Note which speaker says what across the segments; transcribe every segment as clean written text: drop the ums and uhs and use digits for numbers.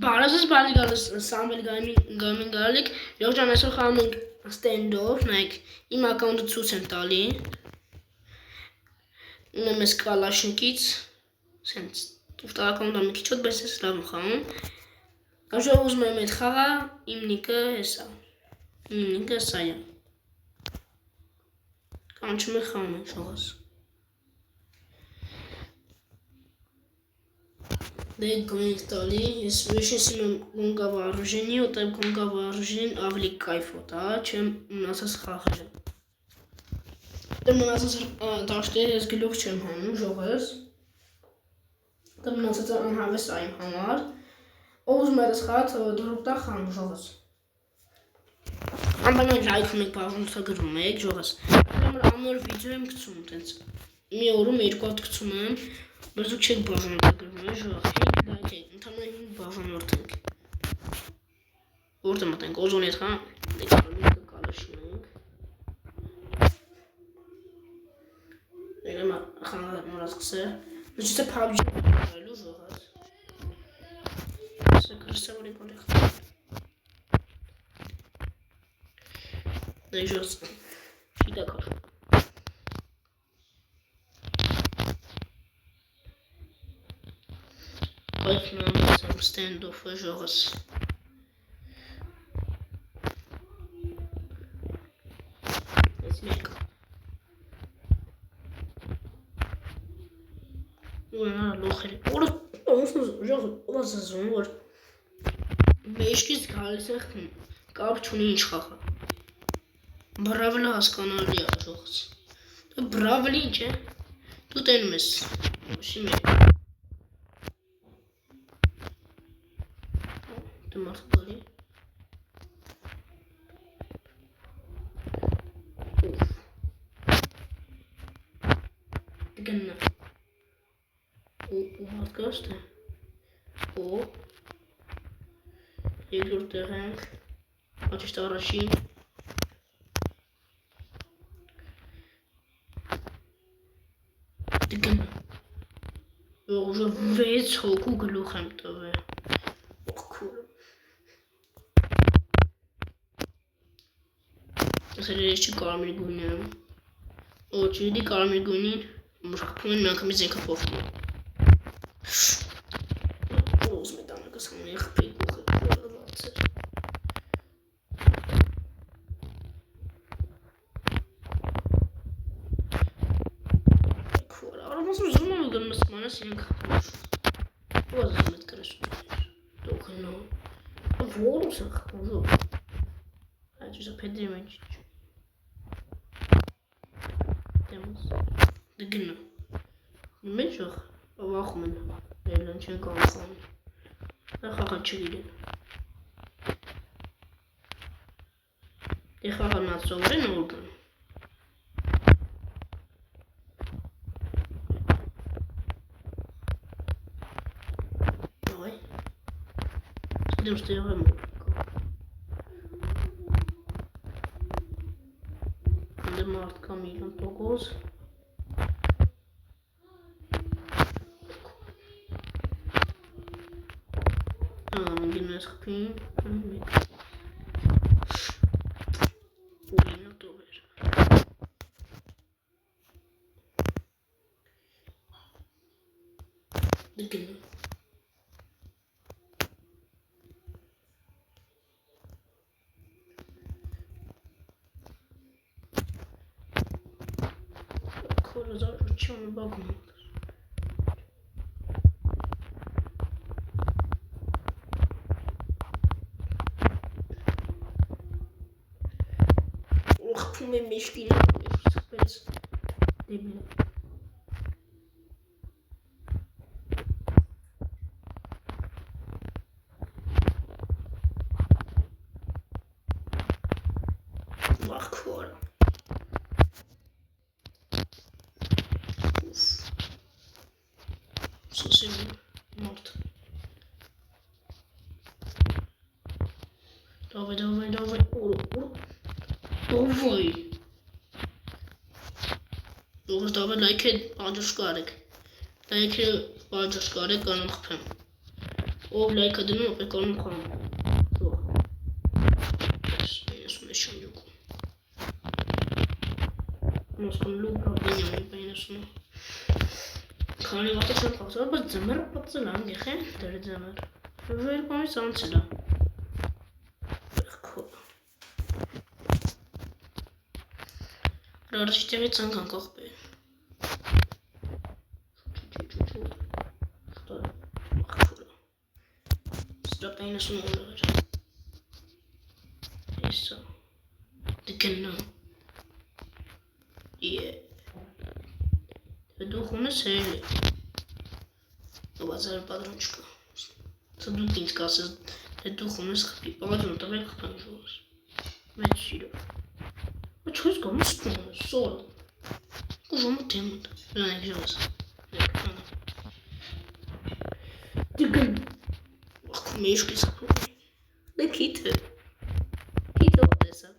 Speaker 1: Բարոզս բալի գալիս Սամվել գամին գալիք, յորջան այսօր խաղում ենք ստենդով, նայք իմ ակաունտը ցույց եմ տալի։ Ունեմ ես կալաշնիկից, սենց տուֆտալ ակաունտը մի քիչ ոտ, բայց ես լավ եմ խաղում։ Այժմ ուզում եմ այդ խաղա, իմ նիկը հեսա։ Իմ նիկը սա է։ Կանչում է խաղում ենք շողս։ Դե գոնիկ տալի, ես վեշեսում եմ գոնգա վարուժենի, ոտայմ գոնգա վարուժենին ավելի կայֆ ոտա, չեմ մնացած խաղերը։ Դե մնացած դաշտերը ես գլուխ չեմ հանում, ժողես։ Դե մնացած անհավես այմ համար, ով ուզում է դες խաղաց դրուպտա խանում, ժողես։ Անպայման լայքում եք բաղանցա գրում եք, ժողես։ Դեմր ամոր վիդեո եմ գցում, տենց մի օրում երկու հատ գցում եմ, բայց դուք չեք բաժանորդը գրում եք, ժողես, հինգ լայք եք, ընդհանրեն հինգ բաժանորդ ենք։ Որտե մտենք, օզոնի հետ խաղ, դեք կարմիկը կալաշին ենք։ Եղեմ խաղը նորած կսեր, նոչից է PUBG կարելու ժողես։ Սա կրստավորի բորի խաղ։ Դե ժողես, շիտա կար։ Բայց նամից եմ ստենդոֆը ժողս։ Ես մեկը։ Ուենա լոխերի։ Որը ժողս, ովաս ասում, որ մեջքից գալիս է կապ չունի ինչ խաղը։ Բրավլը հասկանալի է ժողս։ Դու բրավլի ինչ է, դու տենում ես, ոչի մեկ։ Դու մարդ գալի։ Դգննա։ Ու մարդ գաշտ է։ Ու երկրորդ տեղ ենք, աչիշտ առաջին։ Դգննա։ Ուժը 6 հոգու գլուխ եմ տվել։ Ող քուրը։ Ասել ես չի կարմիր գույն եմ։ Օ չիդի կարմիր գույնին, մրխպում են միանգամից ենքը փոխվում։ Ուզում է տանեկս հանում է խպի գուխը կորված էր։ Քուր, արամասում զում եմ գնում սմանես ենքը փոխվում։ Ոզ զում էտ կրեսում էր։ Դուք նո։ Որուս են խպում ժող։ Այդ ուզա պեդրիմ են չիչ։ Դգնա։ Նմեն ժող, վախում են, երլան չեն կանխան, դա խաղան չգիրեն։ Դե խաղան ացովր են որդան։ Այ, դեմ ստեղ եմ որդան։ Դե մարդ կա միլիոն տոգոզ։ Գինես խպին, մեկ։ Ուինը տովեր։ Դգնը։ Քորոզար չոն բագում։ Խպում է մեջքին սպեց դեբիլ։ Վախ քորը։ Սոսին մարդ։ Դավայ, Ովոյ։ Ողջ դավայ լայք է բաջոշկար եք։ Լայք է բաջոշկար եք կանոն խպեմ։ Ով լայքը դնում, ապա կարում խաղում։ Թող։ Ասում է շնջուկ։ Մոսկոն լուկա բինյամին պայնասում։ Քանի վաղ չեմ խաղացել, բայց ձմեռը պատծել եմ գեխե, դեր ձմեռ։ Վեր բանից անցել է։ Բեղքո։ Ռարժի տեղից անգան կողպե։ Սրա պայնասում ուղր։ Եսա։ Դգնա։ Դու խունես հել է։ Բացար պատրոն չկա։ Դուք ինձ կասես, դու խունես խպի, պատրոն տղեք խպան ժողս։ Մեծ շիրով։ Բայց չոյս կամ սպոն, սոլ։ Ուժոմը թեմուտ, լանեք ժողս։ Դգն։ Աղքում է իշկիս խպում։ Դե կիթը։ Կիթը ով տեսա։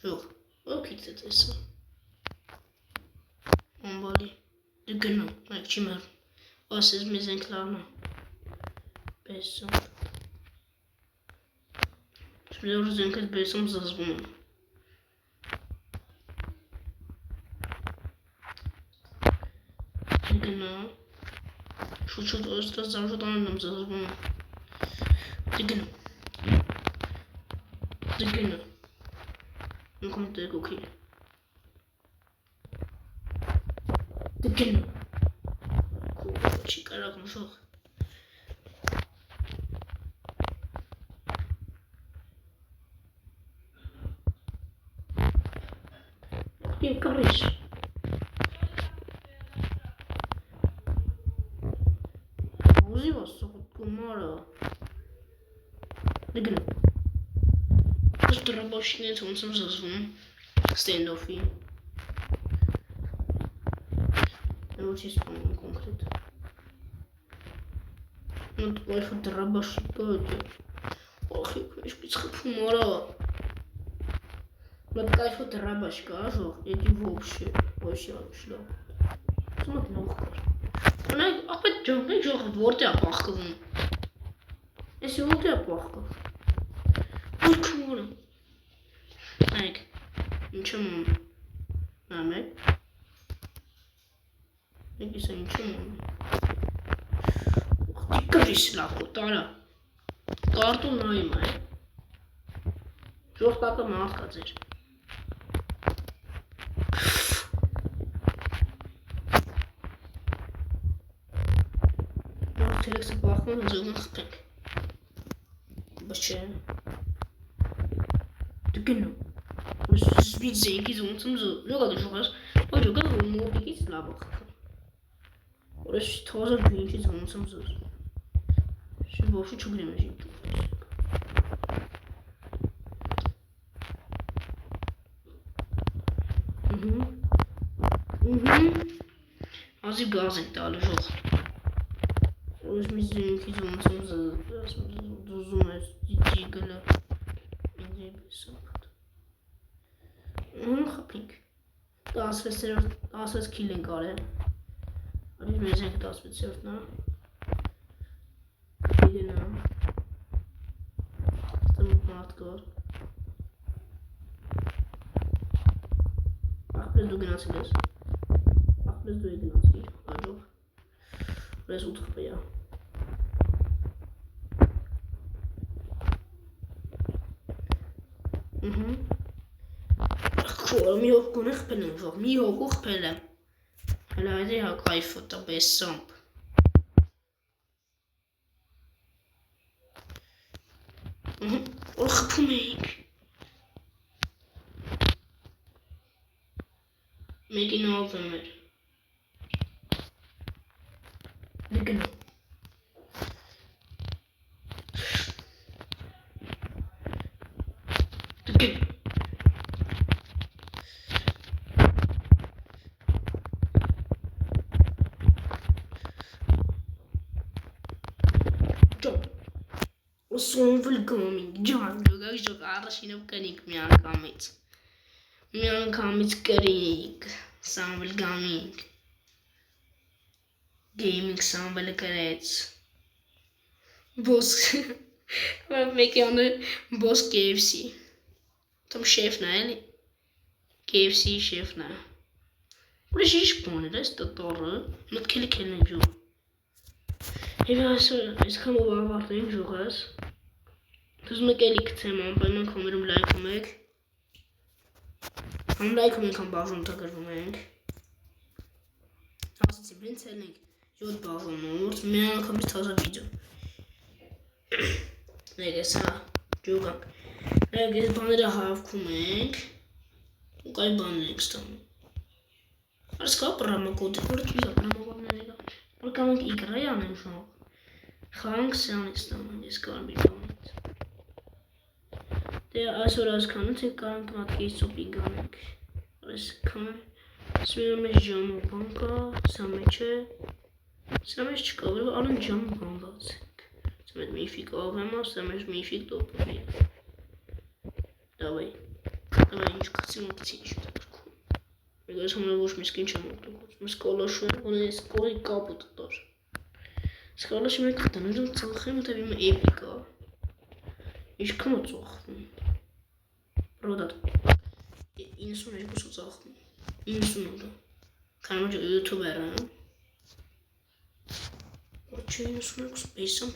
Speaker 1: Ժող, ով կիթը տեսա։ Ամբալի, դգնա, այք չի մար, ասես մեզ ենք լավնա, բեսում, շմեդոր զենք էտ բեսում զազվում եմ, դգնա, շուտ ոստրած զավշոտ անեն եմ զազվում եմ, դգնա, նքում տեք ուքի, դգնա, չի կարակ մշող, և կարիշ, ուզի վասսողուտ կումարա, դգնա, ես դրաբաշինից ոնց եմ զազվում, ստենդոֆի, Очень вспомнил конкретно. Вот лайфа дробашика. Ох, я мора. Вот кайфа дробашка, ожог, эти вообще шляп. Смотри, легко. Она опять джонг, вот я пахкал. Если вот я пахкал. Ой, круто. Айк, ничего. Амек. Եկիս է ինչում եմ, կրիս լախո, տարա, կարտուն նայում է, ժողտակը մարդկած էր, նոր թերեքսը պախում են զողն խպենք, բայց չէ, դգնում, զբիտ զենքից ոնց եմ ժողատը ժողաս, բայց ժողատը մոտիկից լավ է խպում, Ուրես թոզը բինչից ոնց եմ զոզ, շի բովշի չգրեմ է ժինք Ազի գազ ենք տալը ժող, ուրես մի զենքից ոնց եմ զոզում ես դիջի գլը, ինձ է բեսում պատ, խպինք, 16 քիլ ենք արել, Արիվ մեզ ենք 16-յորդն է, իրեն է, ստմուկ մարդ կար, աղպրես դու գնացիլ ես, աղպրես դու է գնացիլ, աջով, ուրես 8 խպե է, մի հոգուն է խպել եմ ժող, մի հոգու խպել եմ, Հələ այդի հակայֆոտը բեսամպ Որ խպում էինք Մեկին ալվում էր Դգնա Դգնա Սոնվել գամինք, ջան, ժոգ առաջինով կրինք մի անգամից կրինք, սանվել գամինք, գեյմինք սանվելը կրեց, Boss Mekane Boss KFC. Tam şef ne? KFC şef ne? Burası hiç bana da doğru. Mutlu kelime diyor. Evet, es kann man warten, Joras. Das ist mir gelik Thema, bei mir kommen wir like meg. Am like meg kan bazen tager meg. Als het in telling, jod bazen noord, meer kan het als een video. Nee, sa, joga. Nee, bana da half kumek. Kay bana staan. Als ik op rammen goed, wordt het zo rammen goed nee dan. Maar kan ik rijden en zo. Gang zijn staan, is kan be done. Der Asoras kann nicht gar nicht so begangen. Es kann swim jam banka sameche cover alın jam bankas. Samet mifik avema samet mifik dopuyor. Давай не хотим птичку. Я сам уж мискин чем мы сколошу, он есть скорый капут тоже. Сколошу мы как-то нужно целым это вим эпика. Ich kann nicht sagen. Bruder. İnsan hiç kusur sagen. İnsan oldu. Kan man YouTuber ha? Açı insan kusur beysam.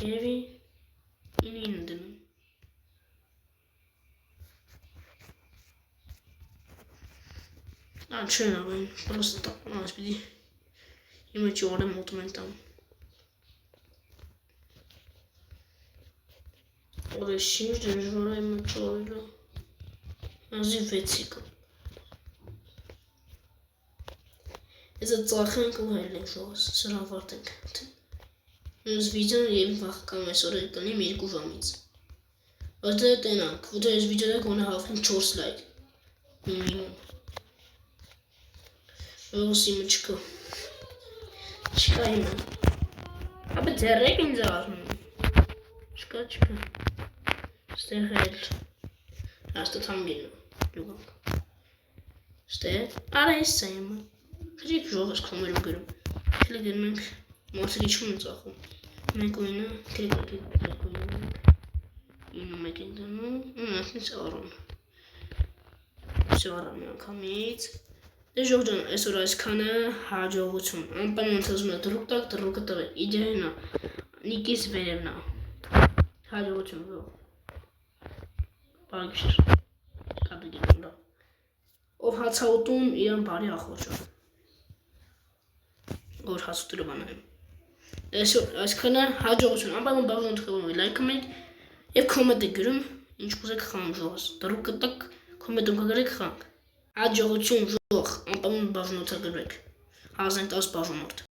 Speaker 1: Evi inindin. Açı ne ben? Просто так у нас беди. Имайте орем отментам. Orası dönüşümü mı çoğuyla? Nasıl vetsika? Это ծախենք ու հայլենք շողս, սրա վարտենք։ Այս վիդեոն եվիվախ կամ այսօր կանի մի 2 ժամից։ Որդե տենանք, որտե այս վիդեոյը գոնե հավքենք 4 լայք։ Մինիմում։ Ոսի մչկա։ Չկա հիմա։ Ապա ձեռեք ինձ արնում։ Չկա։ Stay held. Asta tam geliyor. Yok. İşte arayışsayım. Hadi jogas kamerayı görüp. Şöyle gelmek. Masa geçmiyor zaten. Ben koyuna klik koyuna. Yine mekandan. Neyse aram. Sevaram ya kamit. Dejodan esoras kana hajogutun. Ampan tazma durukta ideyna. Nikis verevna. Hajogutun bu. Բաղիշր, կատը գետուրա, ով հացաուտում իրան բարի ախորջա, որ հացուտուրը բանայում, այսքանը հաջողություն, անպայման բաղժան թխվում է, լայքը մեկ և կոմետ է գրում, ինչ կուզեք խանք ժողս, դրուկ կտակ կոմետում կգրեք խանք, հաջողություն ժող, անպայման բաղժան թխվեք, հազեն տաս բաղժան որդ։